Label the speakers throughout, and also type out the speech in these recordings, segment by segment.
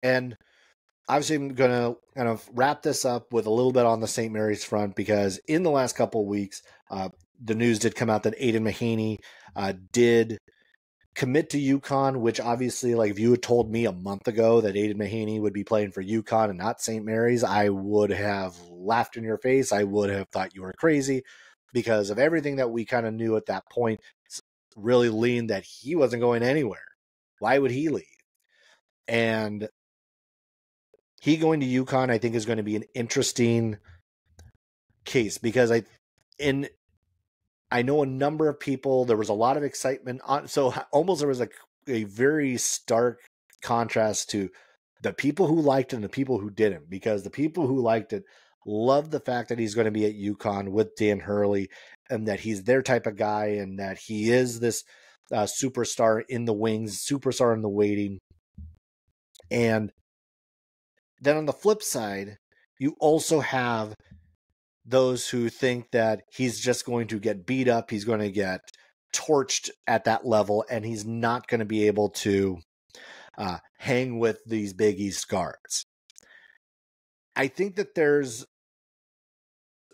Speaker 1: And obviously, I'm going to kind of wrap this up with a little bit on the St. Mary's front, because in the last couple of weeks, the news did come out that Aidan Mahaney did commit to UConn, which obviously, like, if you had told me a month ago that Aidan Mahaney would be playing for UConn and not St. Mary's, I would have laughed in your face. I would have thought you were crazy, because of everything that we kind of knew at that point. Really leaned that he wasn't going anywhere. Why would he leave? And he going to UConn, I think, is going to be an interesting case, because I know a number of people, there was a lot of excitement on, so almost there was a very stark contrast to the people who liked it and the people who didn't, because the people who liked it loved the fact that he's going to be at UConn with Dan Hurley, and that he's their type of guy, and that he is this superstar in the wings, superstar in the waiting. And then on the flip side, you also have those who think that he's just going to get beat up, he's going to get torched at that level, and he's not going to be able to hang with these Big East guards. I think that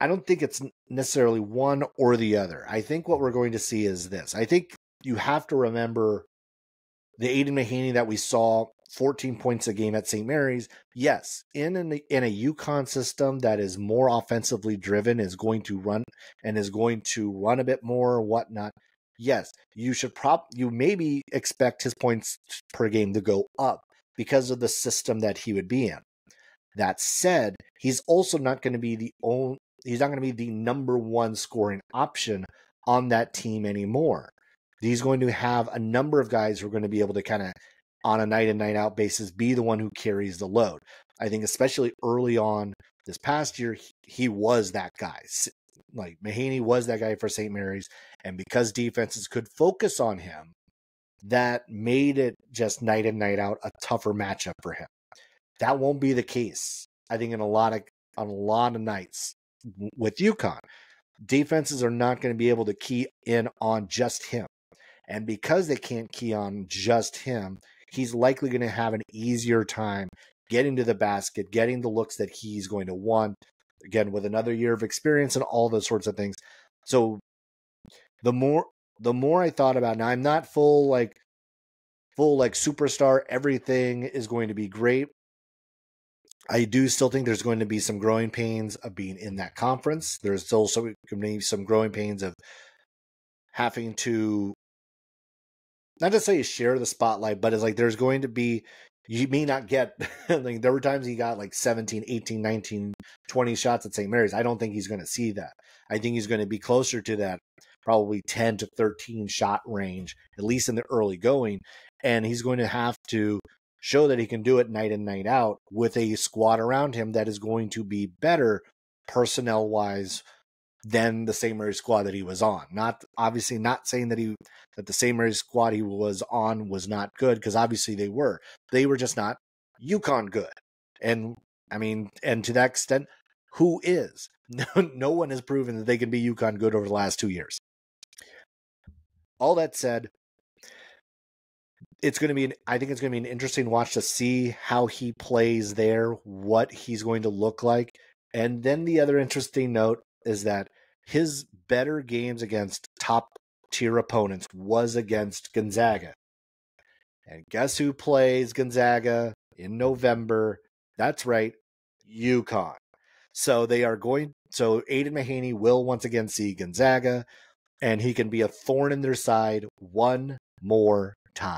Speaker 1: I don't think it's necessarily one or the other. I think what we're going to see is this. I think you have to remember the Aidan Mahaney that we saw, 14 points a game at St. Mary's. Yes, in a UConn system that is more offensively driven, is going to run a bit more, whatnot. Yes, you maybe expect his points per game to go up because of the system that he would be in. That said, he's also not going to be the number one scoring option on that team anymore. He's going to have a number of guys who are going to be able to kind of, on a night in, night out basis, be the one who carries the load. I think especially early on this past year, he was that guy. Like, Mahaney was that guy for St. Mary's, and because defenses could focus on him, that made it just night in, night out a tougher matchup for him. That won't be the case, I think, on a lot of nights with UConn. Defenses are not going to be able to key in on just him. And because they can't key on just him, he's likely going to have an easier time getting to the basket, getting the looks that he's going to want, again, with another year of experience and all those sorts of things. So the more I thought about it, now I'm not full superstar, everything is going to be great. I do still think there's going to be some growing pains of being in that conference. There's still going to be some growing pains of having to, not to say share the spotlight, but it's like there's going to be, you may not get, like, there were times he got like 17, 18, 19, 20 shots at St. Mary's. I don't think he's going to see that. I think he's going to be closer to that probably 10 to 13 shot range, at least in the early going. And he's going to have to show that he can do it night in, night out with a squad around him that is going to be better personnel-wise than the St. Mary's squad that he was on. Not saying that the St. Mary's squad he was on was not good, because obviously they were. They were just not UConn good. And I mean, and to that extent, who is? No one has proven that they can be UConn good over the last 2 years. All that said, I think it's going to be an interesting watch to see how he plays there, what he's going to look like. And then the other interesting note is that his better games against top tier opponents was against Gonzaga. And guess who plays Gonzaga in November? That's right, UConn. So Aidan Mahaney will once again see Gonzaga, and he can be a thorn in their side one more time.